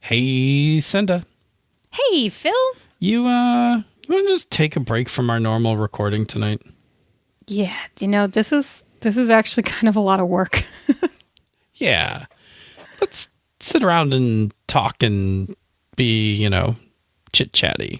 Hey, Cinda. Hey, Phil. You want to just take a break from our normal recording tonight? Yeah, this is actually kind of a lot of work. Yeah. Let's sit around and talk and be, chit-chatty.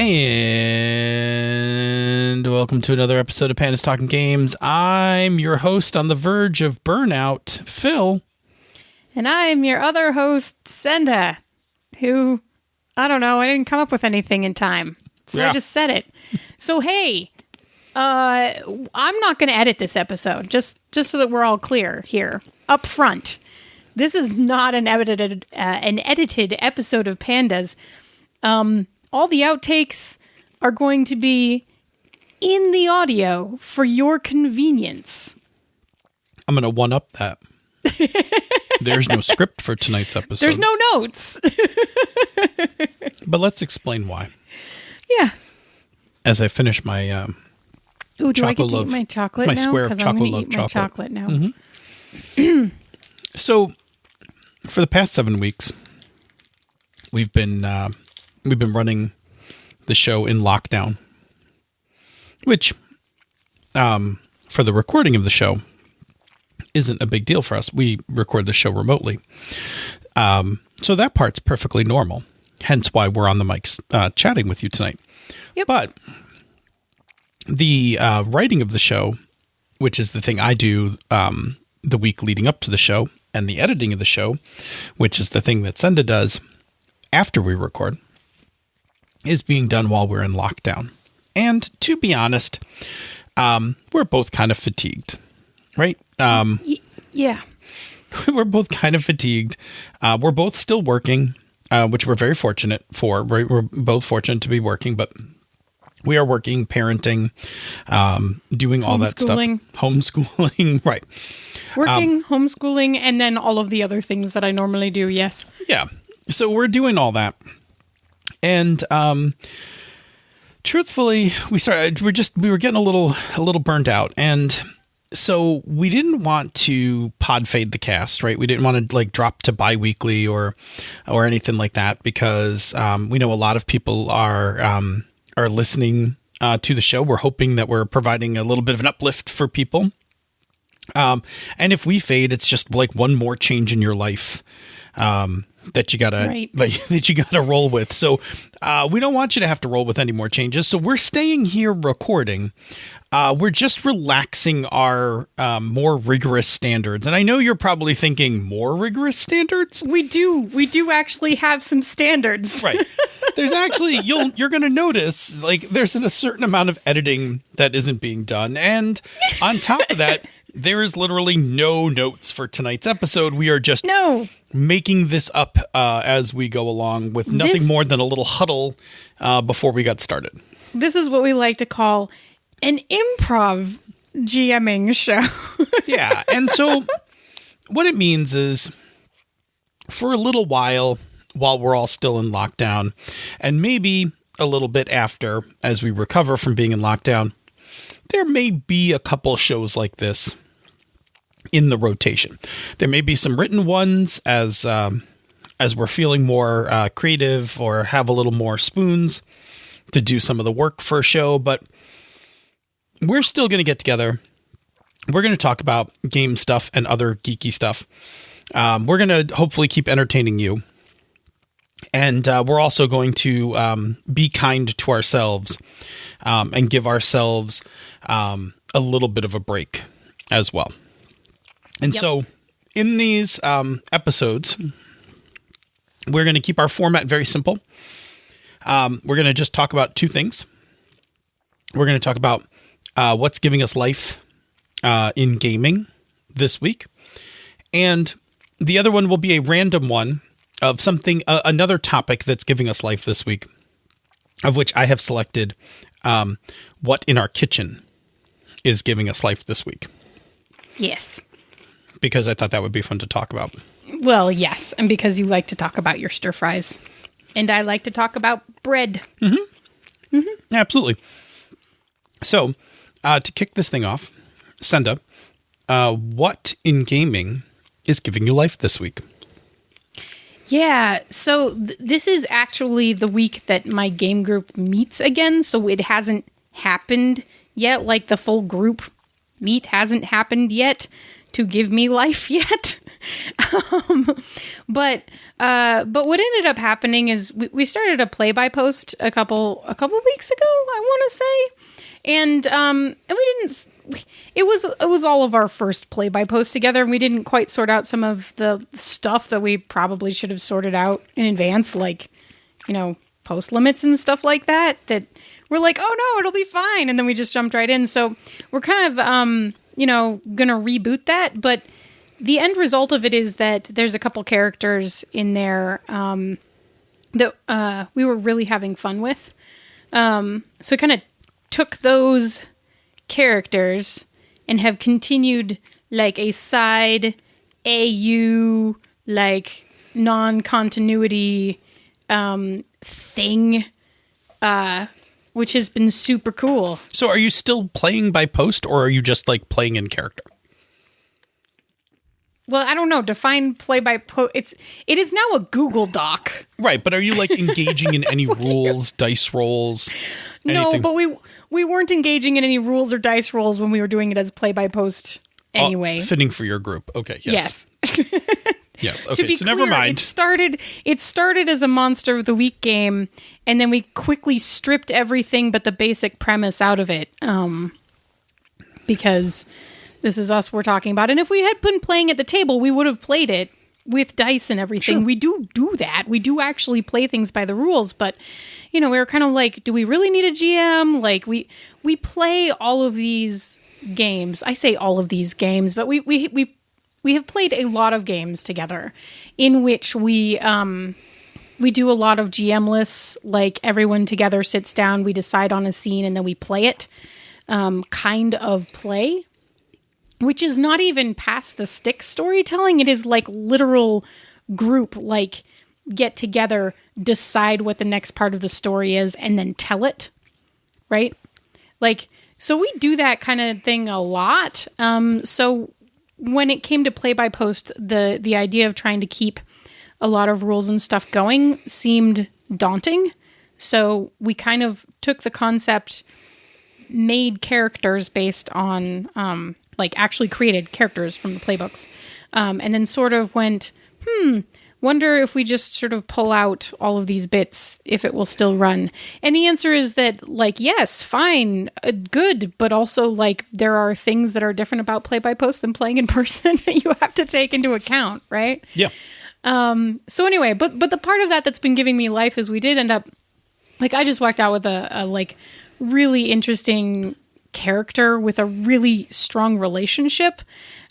And welcome to another episode of Panda's Talking Games. I'm your host on the verge of burnout, Phil. And I'm your other host, Senda, who, I don't know, I didn't come up with anything in time. So I just said it. So, hey, I'm not going to edit this episode, just so that we're all clear here, up front. This is not an edited episode of Pandas. All the outtakes are going to be in the audio for your convenience. I'm going to one-up that. There's no script for tonight's episode. There's no notes. But let's explain why. Yeah. As I finish my Ooh, do I get to eat my chocolate now? Square of Because I'm going to eat my chocolate. chocolate now. Mm-hmm. So, for the past 7 weeks, we've been running the show in lockdown, which, for the recording of the show, isn't a big deal for us. We record the show remotely. So that part's perfectly normal. Hence why we're on the mics chatting with you tonight. Yep. But the writing of the show, which is the thing I do the week leading up to the show, and the editing of the show, which is the thing that Senda does after we record, is being done while we're in lockdown. And to be honest, we're both kind of fatigued, right? Yeah. We're both kind of fatigued. We're both still working, which we're very fortunate for. We're both fortunate to be working, but we are working, parenting, doing all that stuff. Homeschooling, right. Working, homeschooling, and then all of the other things that I normally do, yes. Yeah. So we're doing all that. And truthfully, we were getting a little burned out, and so we didn't want to podfade the cast, right? We didn't want to drop to bi-weekly or anything like that, because we know a lot of people are listening to the show. We're hoping that we're providing a little bit of an uplift for people. And if we fade, it's just like one more change in your life. That you gotta roll with. So we don't want you to have to roll with any more changes. So we're staying here recording. We're just relaxing our more rigorous standards. And I know you're probably thinking, more rigorous standards? We do actually have some standards. Right. There's actually, you're going to notice, there's a certain amount of editing that isn't being done. And on top of that, there is literally no notes for tonight's episode. We are just making this up as we go along with nothing more than a little huddle before we got started. This is what we like to call an improv GMing show. Yeah. And so what it means is, for a little while we're all still in lockdown, and maybe a little bit after, as we recover from being in lockdown, there may be a couple shows like this in the rotation. There may be some written ones as we're feeling more creative or have a little more spoons to do some of the work for a show, but we're still going to get together. We're going to talk about game stuff and other geeky stuff. We're going to hopefully keep entertaining you. And we're also going to be kind to ourselves and give ourselves a little bit of a break as well. And so in these episodes, we're going to keep our format very simple. We're going to just talk about two things. We're going to talk about what's giving us life in gaming this week. And the other one will be a random one of something, another topic that's giving us life this week, of which I have selected what in our kitchen is giving us life this week. Yes. Because I thought that would be fun to talk about. Well, yes, and because you like to talk about your stir fries. And I like to talk about bread. Absolutely. So, to kick this thing off, Senda, what in gaming is giving you life this week? Yeah, so this is actually the week that my game group meets again, so it hasn't happened yet. Like, the full group meet hasn't happened yet to give me life yet. But what ended up happening is we started a play-by-post a couple weeks ago, I want to say, and we didn't. It was all of our first play-by-post together, and we didn't quite sort out some of the stuff that we probably should have sorted out in advance, like, post limits and stuff like that. That we're like, oh no, it'll be fine, and then we just jumped right in. So we're kind of gonna reboot that, but the end result of it is that there's a couple characters in there that we were really having fun with. So I kind of took those characters and have continued like a side AU, like non-continuity thing, which has been super cool. So are you still playing by post, or are you just like playing in character? Well, I don't know. Define play by post. It is now a Google Doc. Right, but are you like engaging in any rules, dice rolls? Anything? No, but we weren't engaging in any rules or dice rolls when we were doing it as play by post anyway. Fitting for your group. Okay, yes. Yes, okay, To be so clear, never mind. It started as a Monster of the Week game, and then we quickly stripped everything but the basic premise out of it, because this is us we're talking about. And if we had been playing at the table, we would have played it with dice and everything. Sure. We do that. We do actually play things by the rules, but, we were kind of like, do we really need a GM? Like, we play all of these games. I say all of these games, but we have played a lot of games together in which we do a lot of GM lists, like everyone together sits down, we decide on a scene, and then we play it, kind of play, which is not even past the stick storytelling. It is like literal group, like get together, decide what the next part of the story is, and then tell it, right? Like, so we do that kind of thing a lot. So when it came to play by post, the idea of trying to keep a lot of rules and stuff going seemed daunting. So we kind of took the concept, made characters based on, like actually created characters from the playbooks, and then sort of went, wonder if we just sort of pull out all of these bits, if it will still run. And the answer is that, like, yes, fine, good, but also, like, there are things that are different about play-by-post than playing in person that you have to take into account, right? Yeah. So anyway, but the part of that that's been giving me life is we did end up, like, I just walked out with a like, really interesting character with a really strong relationship,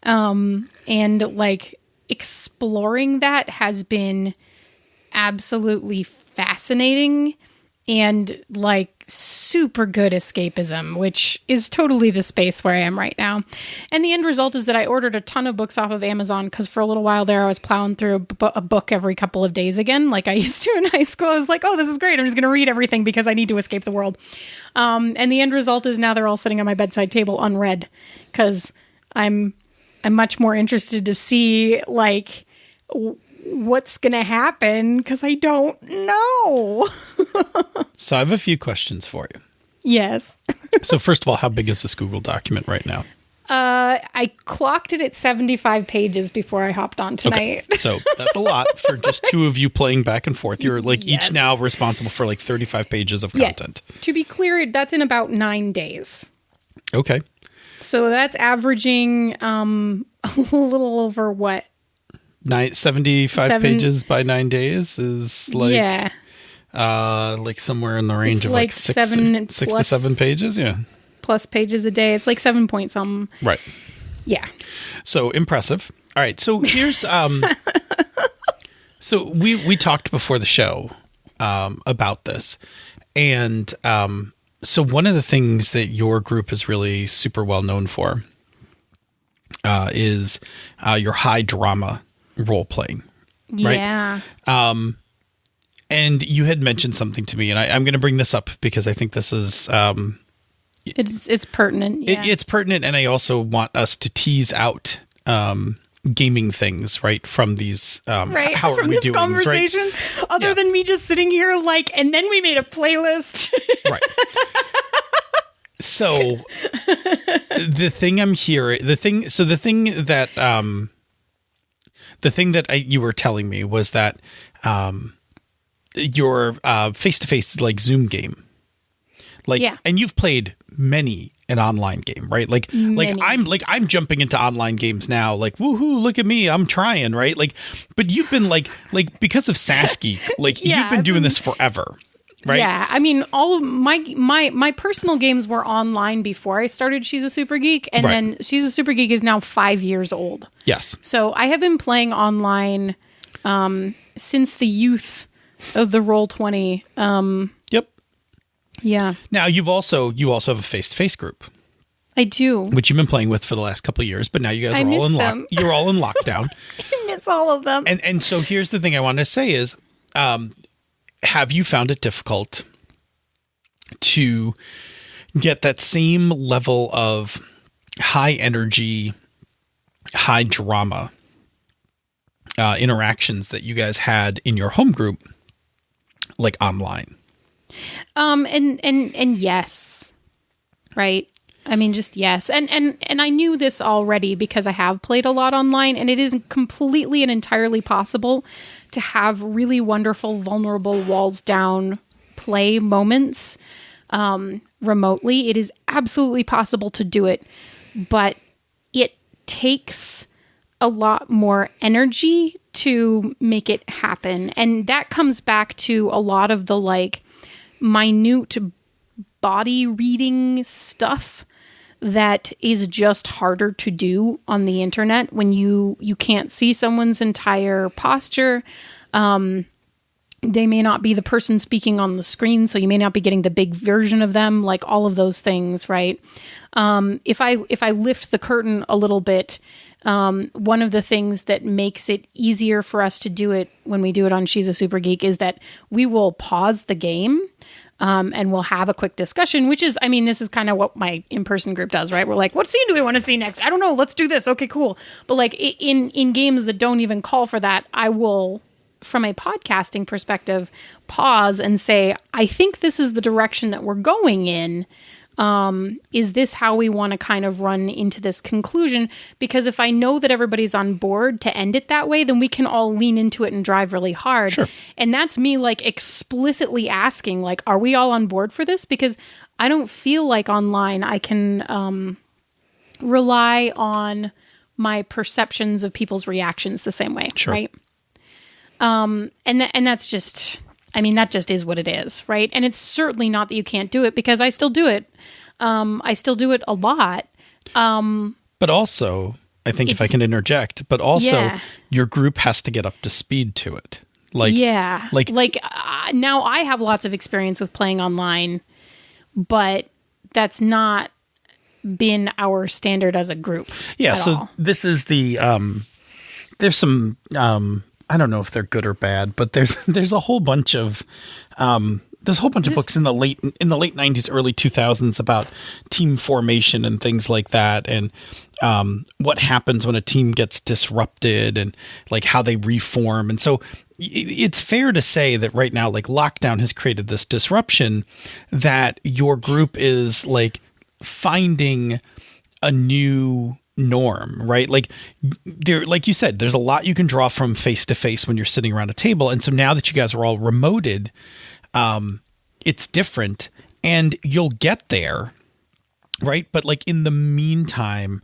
and, like, exploring that has been absolutely fascinating and like super good escapism, which is totally the space where I am right now. And the end result is that I ordered a ton of books off of Amazon because for a little while there I was plowing through a book every couple of days again, like I used to in high school. I was like, oh, this is great. I'm just going to read everything because I need to escape the world. And the end result is now they're all sitting on my bedside table unread because I'm much more interested to see, like, what's going to happen because I don't know. So I have a few questions for you. Yes. So first of all, how big is this Google document right now? I clocked it at 75 pages before I hopped on tonight. Okay. So that's a lot for just two of you playing back and forth. You're like each now responsible for like 35 pages of content. To be clear, that's in about 9 days. Okay. So that's averaging a little over what? 75 pages by 9 days is like like somewhere in the range of like six to 7 pages. Yeah. Plus pages a day. It's like 7 point something. Right. Yeah. So impressive. All right. So here's so we talked before the show about this, and so one of the things that your group is really super well known for is your high drama role playing, right? Yeah. And you had mentioned something to me, and I'm going to bring this up because I think this is it's pertinent. Yeah. it's pertinent, and I also want us to tease out gaming things, right, from these right how from are we this doing conversation, right? other than me just sitting here like, and then we made a playlist. Right. So the thing that you were telling me was that your face-to-face like Zoom game, like, Yeah. and you've played many an online game, right? Like I'm jumping into online games now, like, woohoo, look at me, I'm trying, right? Like, but you've been like because of Sasky, like Yeah, you've been doing this forever. Right? Yeah, I mean, all of my personal games were online before I started She's a Super Geek, and Right. then She's a Super Geek is now 5 years old. Yes. So I have been playing online since the youth of the Roll20. Yep. Yeah, Now you also have a face-to-face group, I do. which you've been playing with for the last couple of years, but now you guys I are all miss in them. you're all in lockdown. It's all of them. And so here's the thing I want to say is, have you found it difficult to get that same level of high energy, high drama interactions that you guys had in your home group, like online? And yes, right. I mean, just yes. And I knew this already because I have played a lot online, and it is completely and entirely possible to have really wonderful, vulnerable, walls down play moments remotely. It is absolutely possible to do it, but it takes a lot more energy to make it happen. And that comes back to a lot of the like minute body reading stuff that is just harder to do on the internet when you can't see someone's entire posture. They may not be the person speaking on the screen, so you may not be getting the big version of them, like all of those things, right? If I lift the curtain a little bit, one of the things that makes it easier for us to do it when we do it on She's a Super Geek is that we will pause the game. And we'll have a quick discussion, which is, I mean, this is kind of what my in-person group does, right? We're like, what scene do we want to see next? I don't know. Let's do this. Okay, cool. But like in games that don't even call for that, I will, from a podcasting perspective, pause and say, I think this is the direction that we're going in. Is this how we want to kind of run into this conclusion? Because if I know that everybody's on board to end it that way, then we can all lean into it and drive really hard. Sure. And that's me like explicitly asking, like, are we all on board for this? Because I don't feel like online I can rely on my perceptions of people's reactions the same way. Sure. Right. And that's just, I mean, that just is what it is, right? And it's certainly not that you can't do it, because I still do it. I still do it a lot. But also, I think if I can interject, but also Yeah. your group has to get up to speed to it. Like, Yeah. like now I have lots of experience with playing online, but that's not been our standard as a group. yeah. at So all. this is the, there's some, I don't know if they're good or bad, but there's a whole bunch of, books in the late 90s, early 2000s about team formation and things like that. And, what happens when a team gets disrupted and like how they reform. And so it's fair to say that right now, like lockdown has created this disruption that your group is like finding a new norm, right? Like there, like you said, there's a lot you can draw from face to face when you're sitting around a table. And so now that you guys are all remoted, it's different and you'll get there. Right. But like in the meantime,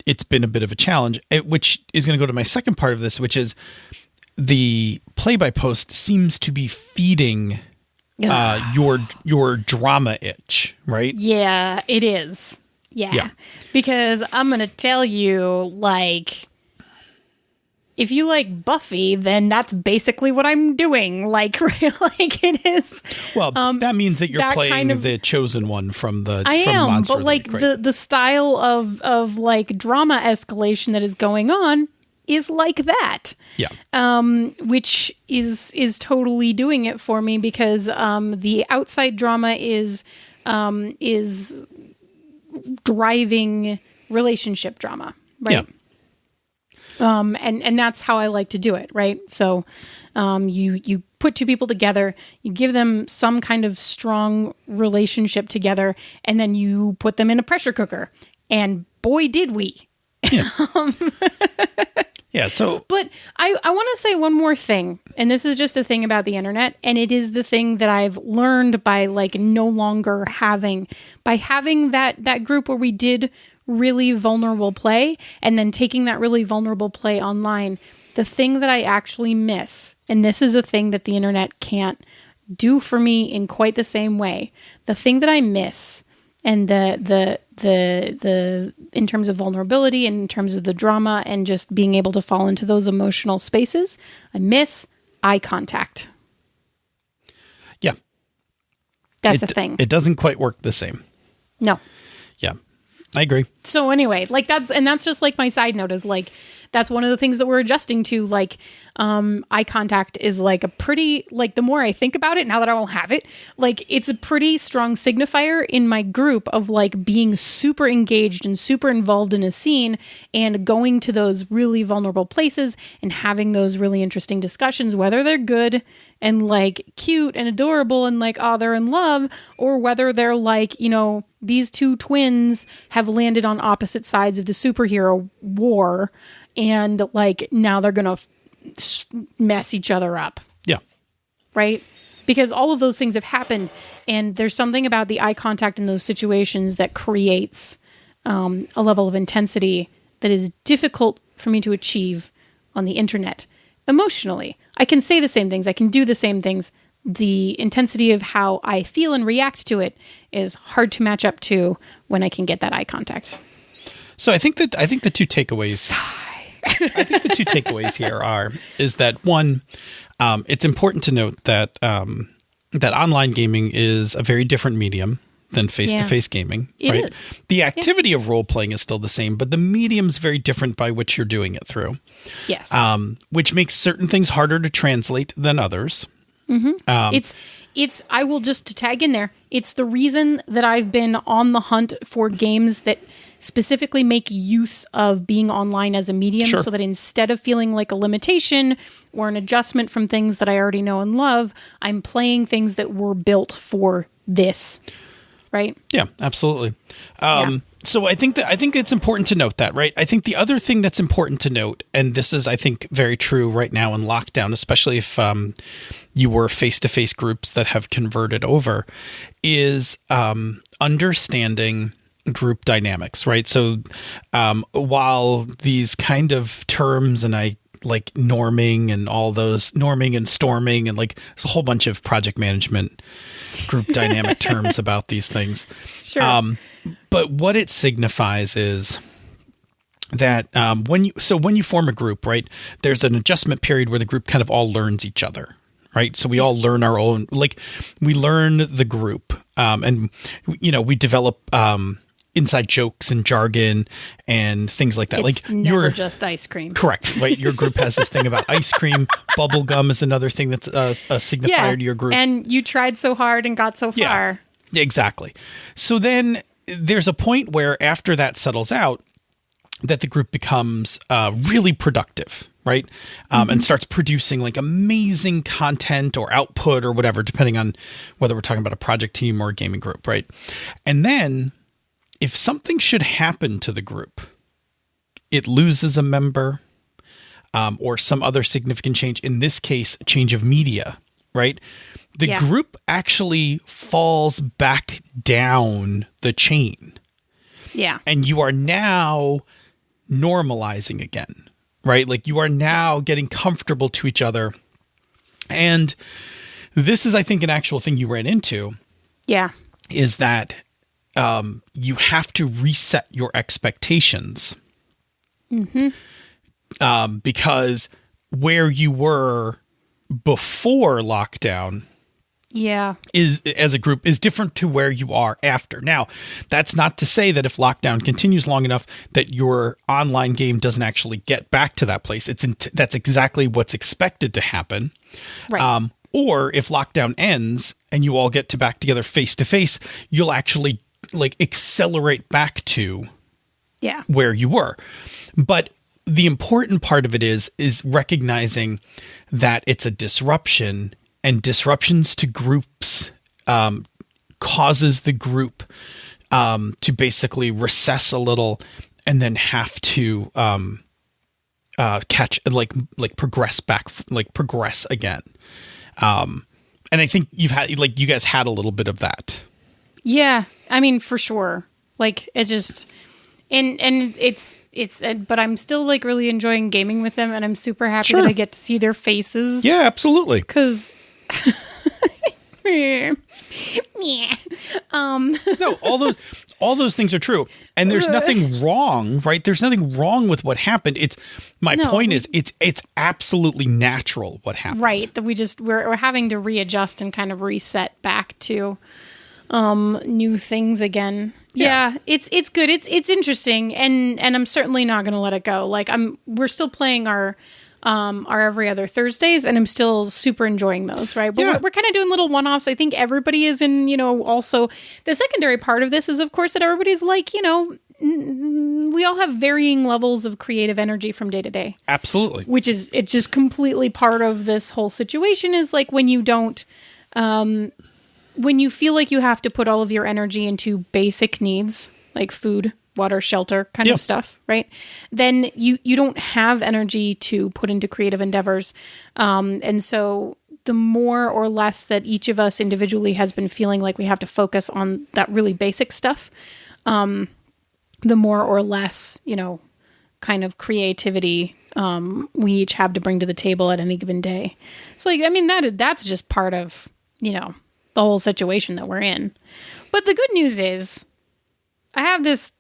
it's been a bit of a challenge, which is going to go to my second part of this, which is the play-by-post seems to be feeding your drama itch, right? Yeah, it is. Yeah. Because I'm going to tell you, like, if you like Buffy, then that's basically what I'm doing. Like, right? Like it is. Well, that means that you're that playing kind of- the chosen one from the I from am, Monster but like League, right? the style of like drama escalation that is going on is like that. Yeah. Which is totally doing it for me because the outside drama is driving relationship drama, right? Yeah. And that's how I like to do it, right? So you put two people together, you give them some kind of strong relationship together, and then you put them in a pressure cooker. And boy, did we. Yeah. Yeah, so... But I want to say one more thing, and this is just a thing about the internet, and it is the thing that I've learned by, like, no longer having that group where we did really vulnerable play, and then taking that really vulnerable play online. The thing that I actually miss, and this is a thing that the internet can't do for me in quite the same way, the thing that I miss, and the in terms of vulnerability and in terms of the drama and just being able to fall into those emotional spaces, I miss eye contact. Yeah. That's a thing. It doesn't quite work the same. No. Yeah. I agree. So anyway, like that's just like my side note is like, that's one of the things that we're adjusting to. Like, eye contact is like a pretty, like the more I think about it now that I won't have it, like it's a pretty strong signifier in my group of like being super engaged and super involved in a scene and going to those really vulnerable places and having those really interesting discussions, whether they're good and like cute and adorable and like, oh, they're in love, or whether they're like, you know, these two twins have landed on opposite sides of the superhero war and like now they're going to mess each other up. Yeah. Right? Because all of those things have happened, and there's something about the eye contact in those situations that creates a level of intensity that is difficult for me to achieve on the internet. Emotionally, I can say the same things. I can do the same things. The intensity of how I feel and react to it is hard to match up to when I can get that eye contact. So I think the two takeaways. I think the two takeaways here is that one, it's important to note that that online gaming is a very different medium than face-to-face gaming. Right? It is. The activity of role-playing is still the same, but the medium's very different by which you're doing it through. Yes. Which makes certain things harder to translate than others. Mm-hmm. It's I will just tag in there. It's the reason that I've been on the hunt for games that specifically make use of being online as a medium, Sure. so that instead of feeling like a limitation or an adjustment from things that I already know and love, I'm playing things that were built for this. Right? Yeah, absolutely. So I think it's important to note that, right? I think the other thing that's important to note, and this is, I think, very true right now in lockdown, especially if you were face-to-face groups that have converted over, is understanding group dynamics, right? So while these kind of terms, and I like norming and all those norming and storming, and like there's a whole bunch of project management group dynamic terms about these things. Sure. But what it signifies is that when you form a group, right, there's an adjustment period where the group kind of all learns each other, right? So we all learn our own, like we learn the group, and you know, we develop inside jokes and jargon and things like that. It's like never just ice cream. Correct, right? Your group has this thing about ice cream. Bubble gum is another thing that's a signifier to your group. And you tried so hard and got so far. Yeah, exactly. So then there's a point where after that settles out, that the group becomes really productive, right? And starts producing like amazing content or output or whatever, depending on whether we're talking about a project team or a gaming group, right? And then if something should happen to the group, it loses a member or some other significant change, in this case, a change of media, right? The group actually falls back down the chain. Yeah. And you are now normalizing again, right? Like you are now getting comfortable to each other. And this is, I think, an actual thing you ran into. Yeah. Is that you have to reset your expectations. Because where you were before lockdown Yeah. is as a group is different to where you are after. Now, that's not to say that if lockdown continues long enough that your online game doesn't actually get back to that place. That's exactly what's expected to happen. Right. Or if lockdown ends and you all get back together face to face, you'll actually like accelerate back to where you were. But the important part of it is recognizing that it's a disruption, and disruptions to groups causes the group to basically recess a little and then have to catch progress back, progress again. And I think you guys had a little bit of that. Yeah, I mean, for sure. Like, it just, and it's, but I'm still like really enjoying gaming with them, and I'm super happy that I get to see their faces. Yeah, absolutely. Because, no, all those things are true, and there's nothing wrong, right? There's nothing wrong with what happened. My point is, it's absolutely natural what happened. Right, that we're having to readjust and kind of reset back to new things again. Yeah, it's good. It's interesting, and I'm certainly not going to let it go. Like we're still playing our every other Thursdays, and I'm still super enjoying those, right? But we're kind of doing little one-offs. I think everybody is in, also the secondary part of this is, of course, that everybody's like, we all have varying levels of creative energy from day to day. Absolutely. It's just completely part of this whole situation is like when you don't, when you feel like you have to put all of your energy into basic needs like food, water, shelter kind of stuff, right? Then you don't have energy to put into creative endeavors. And so the more or less that each of us individually has been feeling like we have to focus on that really basic stuff, the more or less, kind of creativity we each have to bring to the table at any given day. So, that's just part of, the whole situation that we're in. But the good news is I have this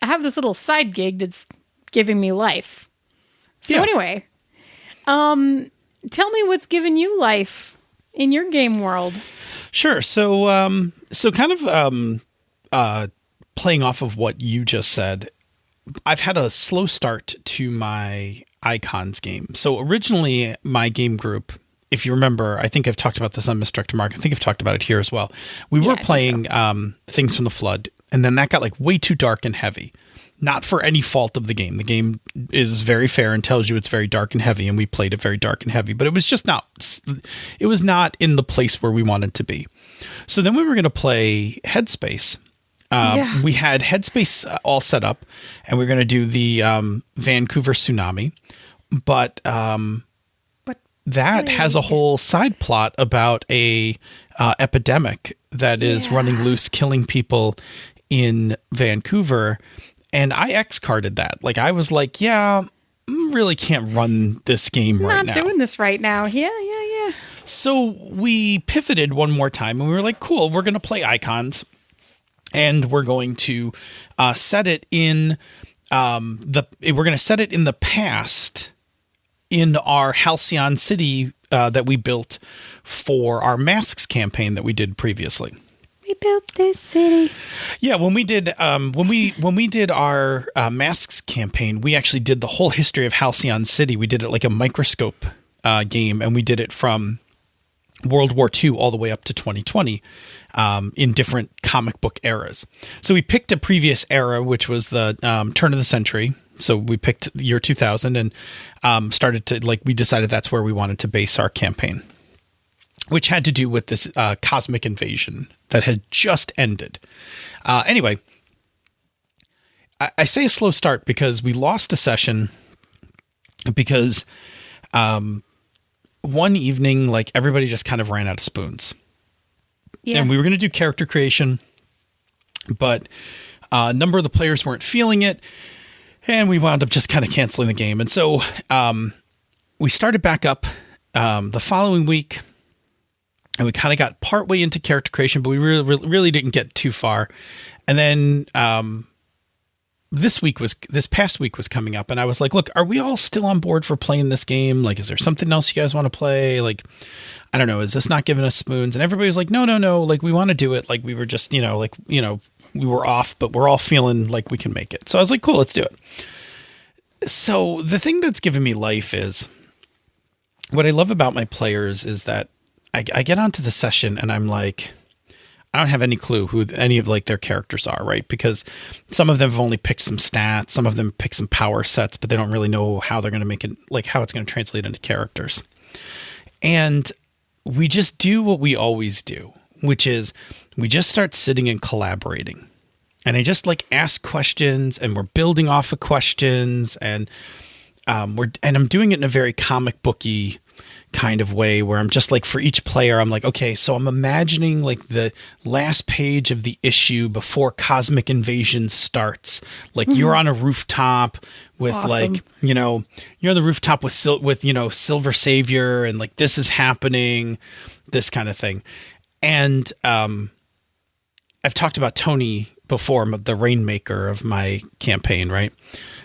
little side gig that's giving me life. So anyway, tell me what's giving you life in your game world. Sure. So kind of playing off of what you just said, I've had a slow start to my Icons game. So originally my game group, if you remember, I think I've talked about this on Misdirected Mark. I think I've talked about it here as well. We were playing Things from the Flood, and then that got like way too dark and heavy. Not for any fault of the game. The game is very fair and tells you it's very dark and heavy, and we played it very dark and heavy, but it was just not in the place where we wanted to be. So then we were going to play Headspace. We had Headspace all set up, and we were going to do the Vancouver tsunami, but that has a whole side plot about a epidemic that is running loose, killing people in Vancouver. And I X-carded that. Like, I was like, really can't run this game right now. Not doing this right now. Yeah. So we pivoted one more time, and we were like, cool, we're going to play Icons. And we're going to set it in the past in our Halcyon City that we built for our Masks campaign that we did previously. We built this city. Yeah, when we did our Masks campaign, we actually did the whole history of Halcyon City. We did it like a microscope game, and we did it from World War II all the way up to 2020 in different comic book eras. So we picked a previous era, which was the turn of the century. So we picked the year 2000 and started to, we decided that's where we wanted to base our campaign, which had to do with this cosmic invasion that had just ended. Anyway, I say a slow start because we lost a session because one evening, everybody just kind of ran out of spoons. Yeah. And we were going to do character creation, but a number of the players weren't feeling it. And we wound up just kind of canceling the game. And so we started back up the following week, and we kind of got partway into character creation, but we really didn't get too far. And then this past week was coming up, and I was like, look, are we all still on board for playing this game? Like, is there something else you guys want to play? Like, I don't know, is this not giving us spoons? And everybody was like, no, like, we want to do it. Like, we were just, we were off, but we're all feeling like we can make it. So I was like, cool, let's do it. So the thing that's given me life is, what I love about my players is that I get onto the session and I'm like, I don't have any clue who any of like their characters are, right? Because some of them have only picked some stats, some of them pick some power sets, but they don't really know how they're going to make it, like how it's going to translate into characters. And we just do what we always do, which is we just start sitting and collaborating. And I just like ask questions, and we're building off of questions, and I'm doing it in a very comic booky kind of way where I'm just like, for each player, I'm like, okay, so I'm imagining like the last page of the issue before Cosmic Invasion starts. Like you're on a rooftop with like, you're on the rooftop with Silver Savior, and like this is happening, this kind of thing. And I've talked about Tony before, the Rainmaker of my campaign, right?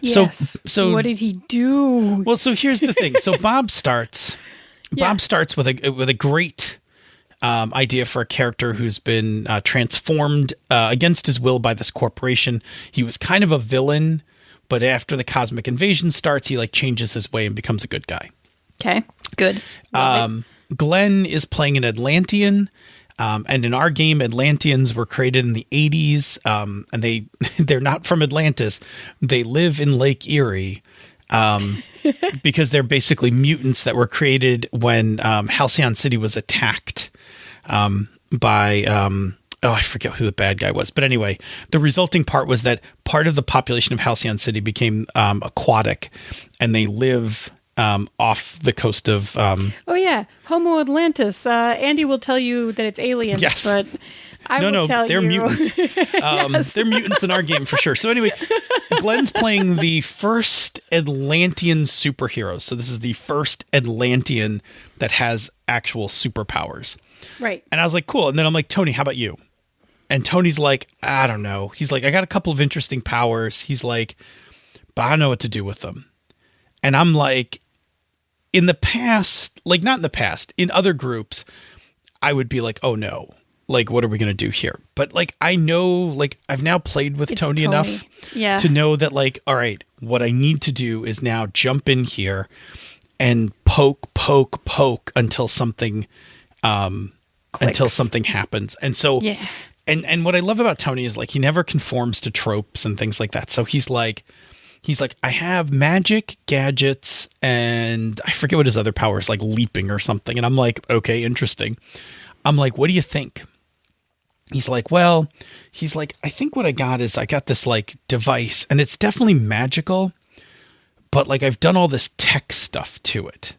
Yes. So what did he do? Well, so here's the thing. So Bob starts with a great idea for a character who's been transformed against his will by this corporation. He was kind of a villain, but after the Cosmic Invasion starts, he like changes his way and becomes a good guy. Okay, good. Glenn is playing an Atlantean. And in our game, Atlanteans were created in the 80s, and they're not from Atlantis. They live in Lake Erie because they're basically mutants that were created when Halcyon City was attacked by I forget who the bad guy was. But anyway, the resulting part was that part of the population of Halcyon City became aquatic, and they live off the coast of... oh, yeah. Homo Atlantis. Andy will tell you that it's aliens, yes. but I will tell they're you... mutants. Yes. They're mutants in our game for sure. So anyway, Glenn's playing the first Atlantean superhero. So this is the first Atlantean that has actual superpowers. Right. And I was like, cool. And then I'm like, Tony, how about you? And Tony's like, I don't know. He's like, I got a couple of interesting powers. He's like, but I don't know what to do with them. And I'm like... In the past, like not in the past, in other groups, I would be like, oh no, like what are we going to do here? But like, I know, like I've now played with Tony enough to know that like, all right, what I need to do is now jump in here and poke until something, happens. And so, and what I love about Tony is like, he never conforms to tropes and things like that. So he's like, I have magic, gadgets, and I forget what his other power is, like leaping or something. And I'm like, okay, interesting. I'm like, what do you think? He's like, I think what I got is I got this like device, and it's definitely magical, but like I've done all this tech stuff to it.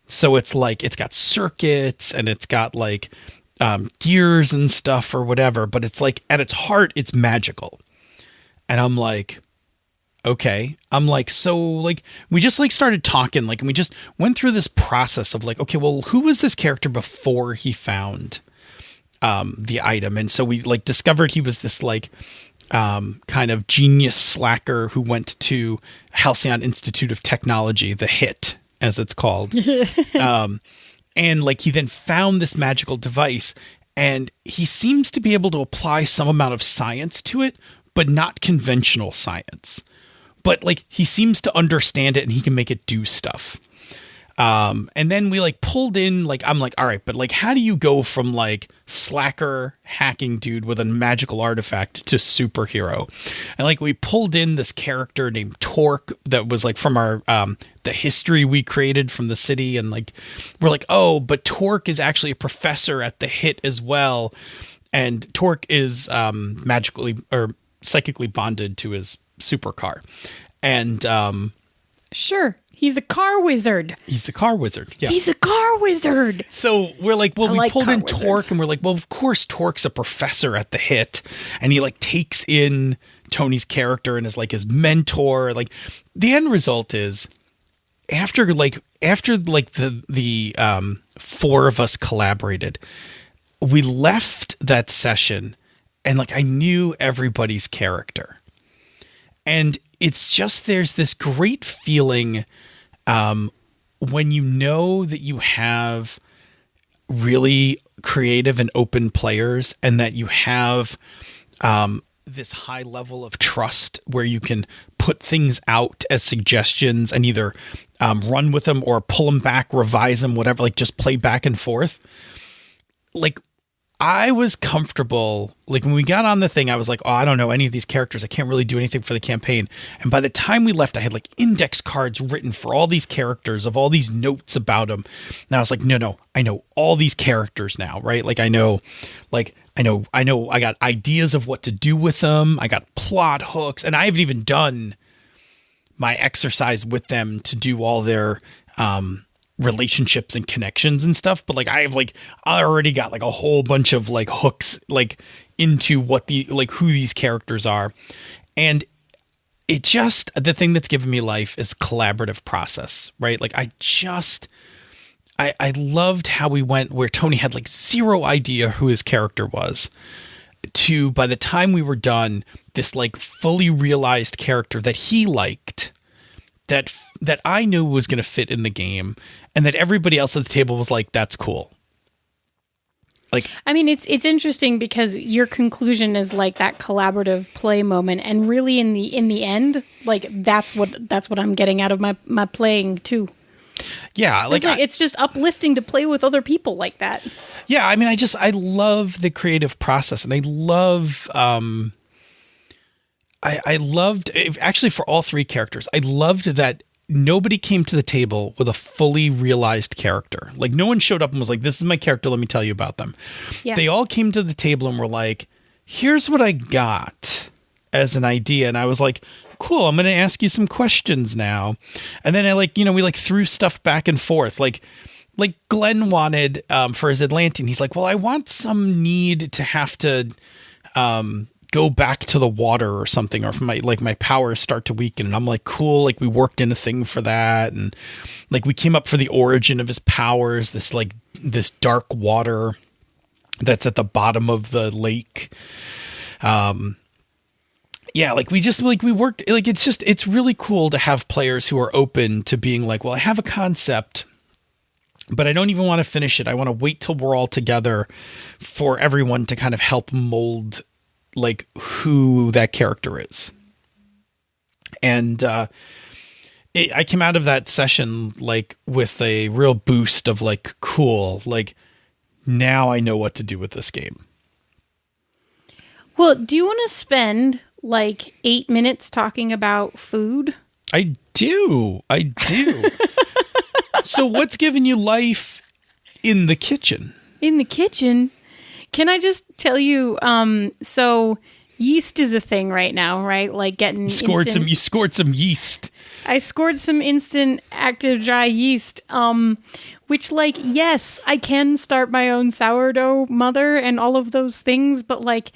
So it's like, it's got circuits and it's got like gears and stuff or whatever, but it's like at its heart, it's magical. And I'm like... okay. I'm like, so like, we just like started talking, like, and we just went through this process of like, okay, well, who was this character before he found the item? And so we like discovered he was this like kind of genius slacker who went to Halcyon Institute of Technology, the HIT as it's called. And like, he then found this magical device, and he seems to be able to apply some amount of science to it, but not conventional science. But like, he seems to understand it and he can make it do stuff. And then we like pulled in, like, I'm like, all right, but like, how do you go from like slacker hacking dude with a magical artifact to superhero? And like, we pulled in this character named Torque that was like from our, the history we created from the city. And like, we're like, oh, but Torque is actually a professor at the HIT as well. And Torque is, magically or psychically bonded to his supercar. And sure, he's a car wizard. Yeah. He's a car wizard. So we're like, well, we pulled in Torque, and we're like, well, of course Torque's a professor at the HIT, and he like takes in Tony's character and is like his mentor. Like, the end result is after the four of us collaborated, we left that session and like I knew everybody's character. And it's just, there's this great feeling when you know that you have really creative and open players, and that you have this high level of trust where you can put things out as suggestions and either run with them or pull them back, revise them, whatever, like just play back and forth. Like, I was comfortable, like when we got on the thing, I was like, oh, I don't know any of these characters. I can't really do anything for the campaign. And by the time we left, I had like index cards written for all these characters of all these notes about them. And I was like, no, I know all these characters now, right? Like I got ideas of what to do with them. I got plot hooks, and I haven't even done my exercise with them to do all their, relationships and connections and stuff, but like I already got like a whole bunch of like hooks like into what who these characters are. And it just, the thing that's given me life is collaborative process, right? Like I loved how we went where Tony had like zero idea who his character was, to by the time we were done, this like fully realized character that he liked, that I knew was going to fit in the game, and that everybody else at the table was like, that's cool. Like, I mean, it's interesting because your conclusion is like that collaborative play moment, and really in the end, like that's what I'm getting out of my playing too. Yeah, it's just uplifting to play with other people like that. Yeah, I mean, I love the creative process, and I love I loved, actually for all three characters, I loved that nobody came to the table with a fully realized character. Like no one showed up and was like, this is my character, let me tell you about them. Yeah. They all came to the table and were like, here's what I got as an idea. And I was like, cool, I'm going to ask you some questions now. And then we threw stuff back and forth. Like Glenn wanted, for his Atlantean, he's like, well, I want some need to have to, go back to the water or something, or if my powers start to weaken. And I'm like, cool. Like we worked in a thing for that. And like we came up for the origin of his powers, this dark water that's at the bottom of the lake. Yeah, like we worked, like it's really cool to have players who are open to being like, well, I have a concept, but I don't even want to finish it. I want to wait till we're all together for everyone to kind of help mold like who that character is. And I came out of that session like with a real boost of like, cool, like now I know what to do with this game. Well, do you want to spend like 8 minutes talking about food? I do. So what's giving you life in the kitchen? In the kitchen? Can I just tell you, so yeast is a thing right now, right? Like getting you scored some yeast. I scored some instant active dry yeast, which like, yes, I can start my own sourdough mother and all of those things, but like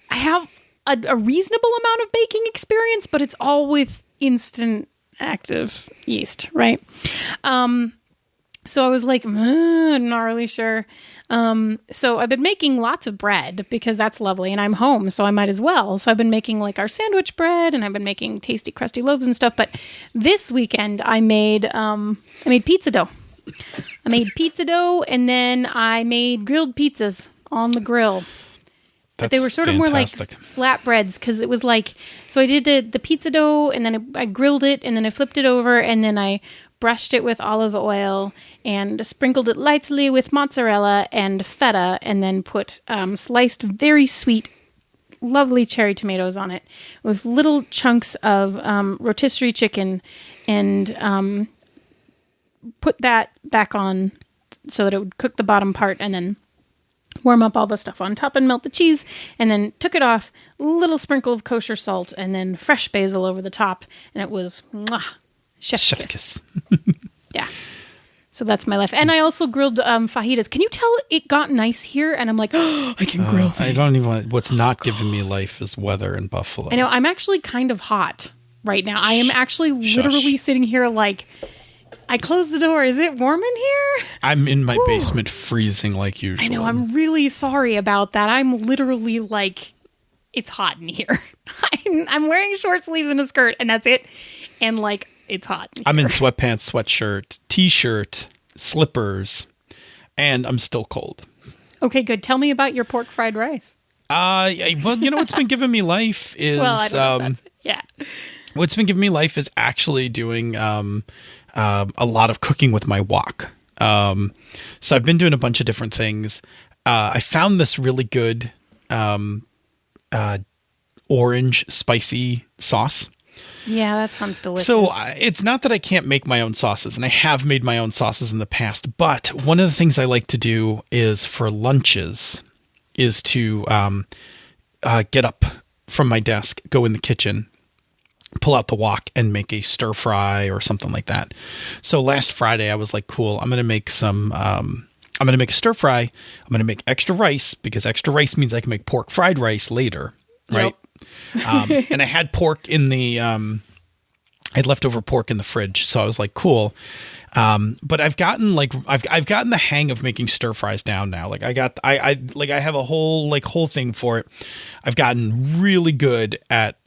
I have a reasonable amount of baking experience, but it's all with instant active yeast, right? So I was like, I'm not really sure. So I've been making lots of bread because that's lovely, and I'm home, so I might as well. So I've been making like our sandwich bread, and I've been making tasty, crusty loaves and stuff. But this weekend I made pizza dough. I made pizza dough, and then I made grilled pizzas on the grill. But they were sort of fantastic. More like flatbreads, because it was like, so I did the pizza dough, and then I grilled it, and then I flipped it over, and then I brushed it with olive oil and sprinkled it lightly with mozzarella and feta, and then put sliced very sweet, lovely cherry tomatoes on it with little chunks of rotisserie chicken, and put that back on so that it would cook the bottom part, and then warm up all the stuff on top and melt the cheese, and then took it off, a little sprinkle of kosher salt, and then fresh basil over the top, and it was chef's kiss. Yeah. So that's my life. And I also grilled fajitas. Can you tell it got nice here? And I'm like, oh, I can grill things. I don't even want, what's not giving me life is weather in Buffalo. I know. I'm actually kind of hot right now. I am actually literally sitting here like, I closed the door. Is it warm in here? I'm in my basement freezing like usual. I know. I'm really sorry about that. I'm literally like it's hot in here. I'm wearing short sleeves and a skirt, and that's it. And like, it's hot. I'm in sweatpants, sweatshirt, t-shirt, slippers, and I'm still cold. Okay, good. Tell me about your pork fried rice. Well, what's been giving me life is Well, I don't know if that's it. Yeah. What's been giving me life is actually doing a lot of cooking with my wok. So I've been doing a bunch of different things. I found this really good orange spicy sauce. Yeah, that sounds delicious. So it's not that I can't make my own sauces, and I have made my own sauces in the past, but one of the things I like to do is for lunches is to get up from my desk, go in the kitchen, pull out the wok, and make a stir fry or something like that. So last Friday I was like, cool, I'm going to make a stir fry. I'm going to make extra rice because extra rice means I can make pork fried rice later. Right. Yep. And I had pork in I had leftover pork in the fridge. So I was like, cool. But I've gotten I've gotten the hang of making stir fries down now. Like I have a whole thing for it. I've gotten really good at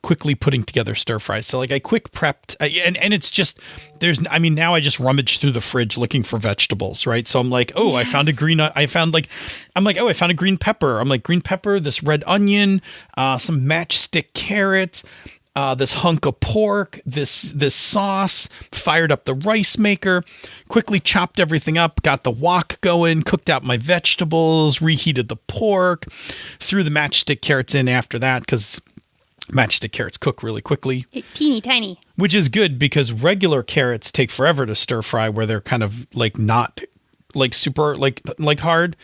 quickly putting together stir fries. So like I quick prepped and it's just now I just rummage through the fridge looking for vegetables, right? So I'm like, oh, yes. I found a green pepper. I'm like, green pepper, this red onion, some matchstick carrots, this hunk of pork, this sauce, fired up the rice maker, quickly chopped everything up, got the wok going, cooked out my vegetables, reheated the pork, threw the matchstick carrots in after that because matchstick carrots cook really quickly. Teeny tiny. Which is good because regular carrots take forever to stir fry where they're kind of like not like super like hard.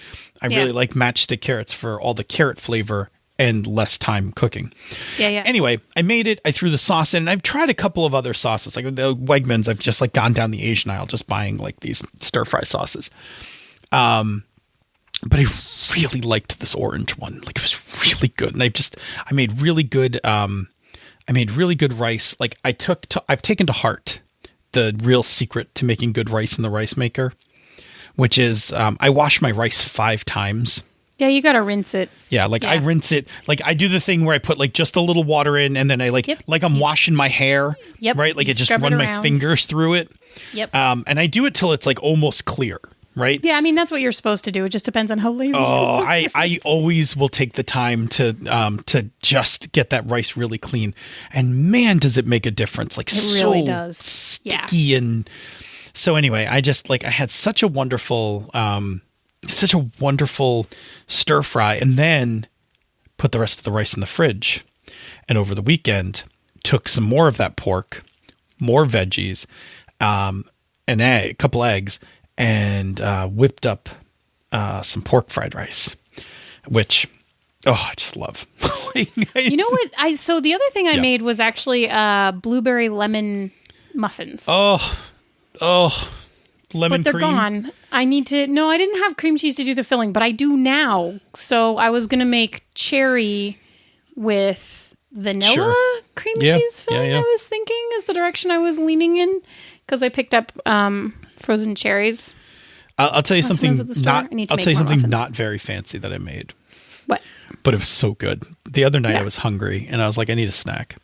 I really like matchstick carrots for all the carrot flavor and less time cooking. Yeah. Anyway, I made it. I threw the sauce in. And I've tried a couple of other sauces. Like the Wegmans, I've just like gone down the Asian aisle just buying like these stir fry sauces. But I really liked this orange one. Like it was really good. And I made really good rice. Like I've taken to heart the real secret to making good rice in the rice maker, which is I wash my rice 5 times. Yeah, you got to rinse it. Yeah, I rinse it. Like I do the thing where I put like just a little water in and then I like I'm washing my hair. Yep. Right? Like I just run my fingers through it. Yep. And I do it till it's like almost clear, right? Yeah, I mean that's what you're supposed to do. It just depends on how lazy you are. I always will take the time to just get that rice really clean. And man, does it make a difference. Like it so really does. Sticky and so anyway, I had such a wonderful stir fry and then put the rest of the rice in the fridge. And over the weekend, took some more of that pork, more veggies, a couple eggs, and whipped up some pork fried rice, which, I just love. You know what? So the other thing I made was actually blueberry lemon muffins. Oh, lemon but they're cream. gone. I didn't have cream cheese to do the filling, but I do now. So I was going to make cherry with vanilla cream cheese filling. I was thinking is the direction I was leaning in because I picked up frozen cherries. I'll tell you something muffins. Not very fancy that I made. What? But it was so good. The other night I was hungry and I was like, I need a snack.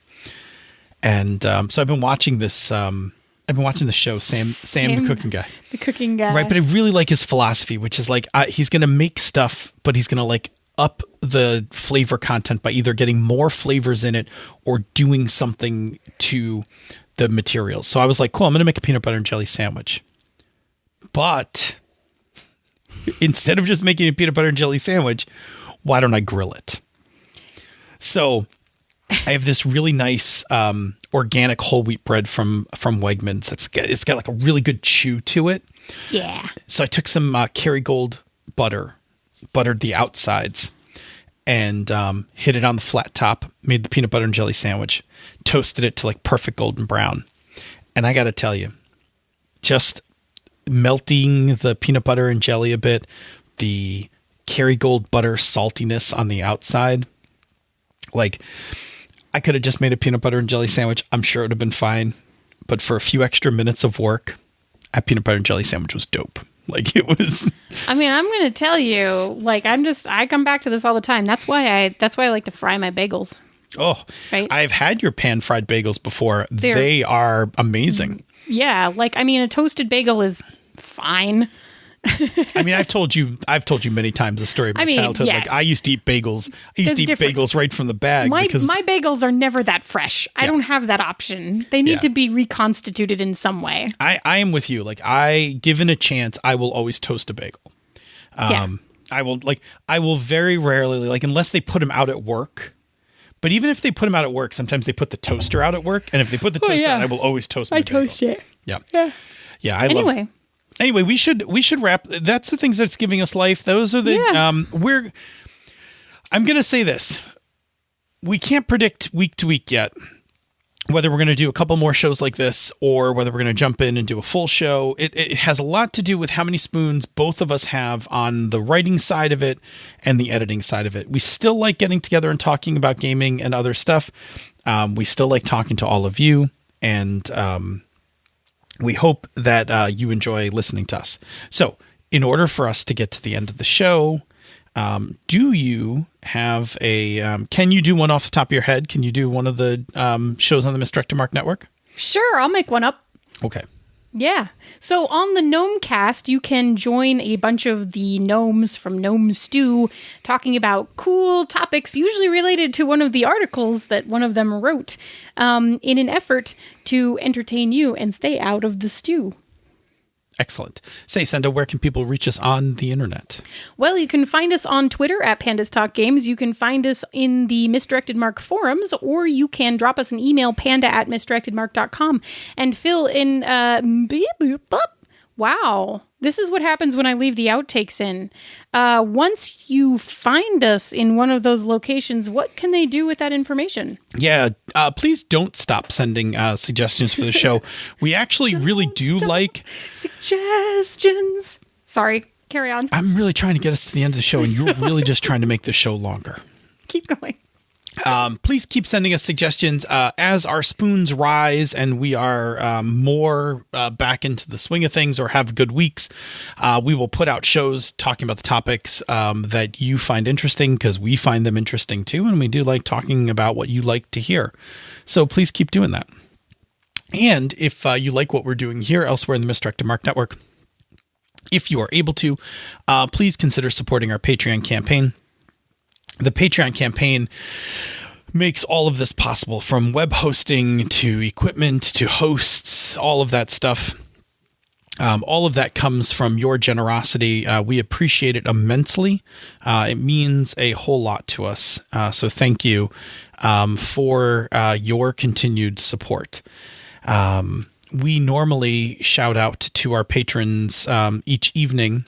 And so I've been watching this. I've been watching the show, Sam the cooking guy. The cooking guy. Right, but I really like his philosophy, which is like he's going to make stuff, but he's going to like up the flavor content by either getting more flavors in it or doing something to the materials. So I was like, cool, I'm going to make a peanut butter and jelly sandwich. But instead of just making a peanut butter and jelly sandwich, why don't I grill it? So I have this really nice organic whole wheat bread from Wegmans. It's got like a really good chew to it. Yeah. So I took some Kerrygold butter, buttered the outsides, and hit it on the flat top, made the peanut butter and jelly sandwich, toasted it to like perfect golden brown. And I got to tell you, just melting the peanut butter and jelly a bit, the Kerrygold butter saltiness on the outside, like I could have just made a peanut butter and jelly sandwich. I'm sure it would have been fine. But for a few extra minutes of work, a peanut butter and jelly sandwich was dope. Like it was. I mean, I'm going to tell you, like, I come back to this all the time. That's why I like to fry my bagels. Oh, right? I've had your pan fried bagels before. They are amazing. Yeah. Like, I mean, a toasted bagel is fine. I mean, I've told you many times the story of my childhood. Yes. Like I used to eat bagels. I used to eat bagels right from the bag. My because bagels are never that fresh. I don't have that option. They need to be reconstituted in some way. I am with you. Like given a chance, I will always toast a bagel. I will very rarely, like, unless they put them out at work. But even if they put them out at work, sometimes they put the toaster out at work. And if they put the toaster out, I will always toast my bagel. Toast it. Yeah. Anyway, we should wrap. That's the things that's giving us life. Those are the I'm going to say this. We can't predict week to week yet whether we're going to do a couple more shows like this or whether we're going to jump in and do a full show. It has a lot to do with how many spoons both of us have on the writing side of it and the editing side of it. We still like getting together and talking about gaming and other stuff. We still like talking to all of you, and we hope that you enjoy listening to us. So in order for us to get to the end of the show, do you have can you do one off the top of your head? Can you do one of the shows on the Misdirected Mark Network? Sure, I'll make one up. Okay. Yeah. So on the Gnome Cast, you can join a bunch of the gnomes from Gnome Stew talking about cool topics, usually related to one of the articles that one of them wrote, in an effort to entertain you and stay out of the stew. Excellent. Say, Senda, where can people reach us on the internet? Well, you can find us on Twitter at Pandas Talk Games. You can find us in the Misdirected Mark forums, or you can drop us an email, panda@misdirectedmark.com. And Phil, in wow, this is what happens when I leave the outtakes in. Once you find us in one of those locations, what can they do with that information? Yeah, please don't stop sending suggestions for the show. We actually really do like suggestions. Sorry, carry on. I'm really trying to get us to the end of the show, and you're really just trying to make the show longer. Keep going. Please keep sending us suggestions as our spoons rise and we are more back into the swing of things or have good weeks. We will put out shows talking about the topics that you find interesting, because we find them interesting too, and we do like talking about what you like to hear. So please keep doing that. And if you like what we're doing here elsewhere in the Misdirected Mark Network, if you are able to, please consider supporting our Patreon campaign. The Patreon campaign makes all of this possible, from web hosting to equipment to hosts, all of that stuff. All of that comes from your generosity. We appreciate it immensely. It means a whole lot to us. So thank you for your continued support. We normally shout out to our patrons each evening.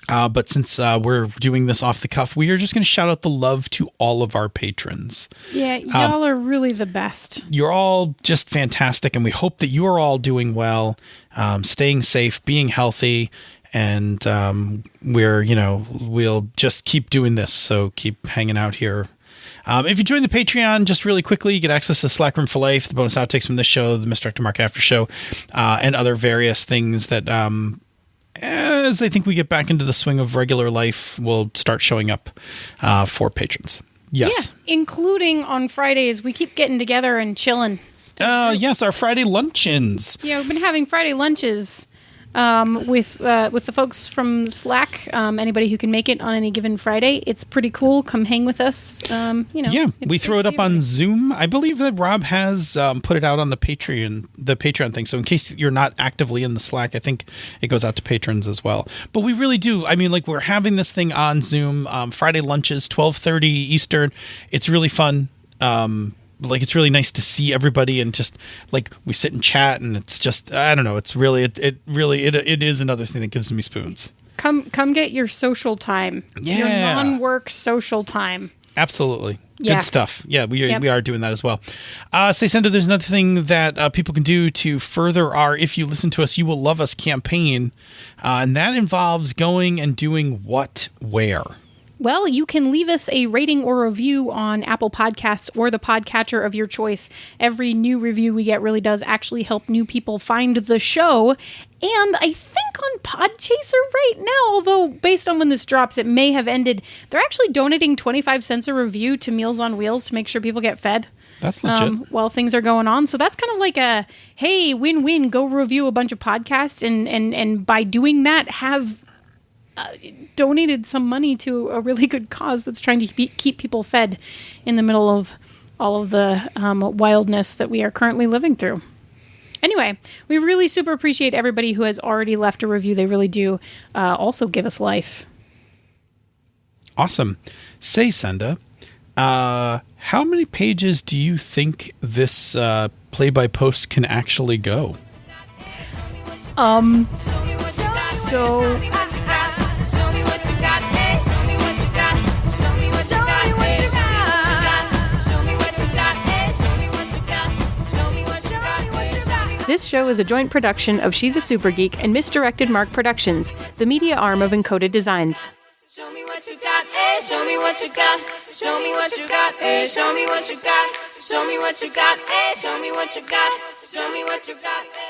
But since we're doing this off the cuff, we are just going to shout out the love to all of our patrons. Yeah, y'all are really the best. You're all just fantastic, and we hope that you are all doing well, staying safe, being healthy, and we'll just keep doing this, so keep hanging out here. If you join the Patreon, just really quickly, you get access to Slack Room for Life, the bonus outtakes from this show, the Misdirected Mark After Show, and other various things that... as I think we get back into the swing of regular life, will start showing up for patrons. Yes. Yeah, including on Fridays. We keep getting together and chilling. Yes, our Friday luncheons. Yeah, we've been having Friday lunches with the folks from Slack. Anybody who can make it on any given Friday. It's pretty cool. Come hang with us. Yeah, we throw it up on Zoom. I believe that Rob has put it out on the Patreon thing. So in case you're not actively in the Slack, I think it goes out to patrons as well. But we really do. I mean, like, we're having this thing on Zoom. Friday lunches, 12:30 Eastern. It's really fun. It's really nice to see everybody, and just like we sit and chat, and it's just, I don't know. It's really, it is another thing that gives me spoons. Come get your social time. Yeah. Your non-work social time. Absolutely. Yeah. Good stuff. Yeah, we are doing that as well. Say, Senda, there's another thing that people can do to further our If You Listen to Us, You Will Love Us campaign. And that involves going and doing what, where? Well, you can leave us a rating or review on Apple Podcasts or the podcatcher of your choice. Every new review we get really does actually help new people find the show. And I think on Podchaser right now, although based on when this drops, it may have ended, they're actually donating 25 cents a review to Meals on Wheels to make sure people get fed. That's legit. While things are going on. So that's kind of like a, hey, win-win, go review a bunch of podcasts. And by doing that, have donated some money to a really good cause that's trying to keep people fed in the middle of all of the wildness that we are currently living through. Anyway, we really super appreciate everybody who has already left a review. They really do also give us life. Awesome. Say, Senda, how many pages do you think this play-by-post can actually go? This show is a joint production of She's a Super Geek and Misdirected Mark Productions, the media arm of Encoded Designs. Show me what you got, eh? Show me what you got. Show me what you got, eh? Show me what you got. Show me what you got, eh? Show me what you got. Show me what you got, eh?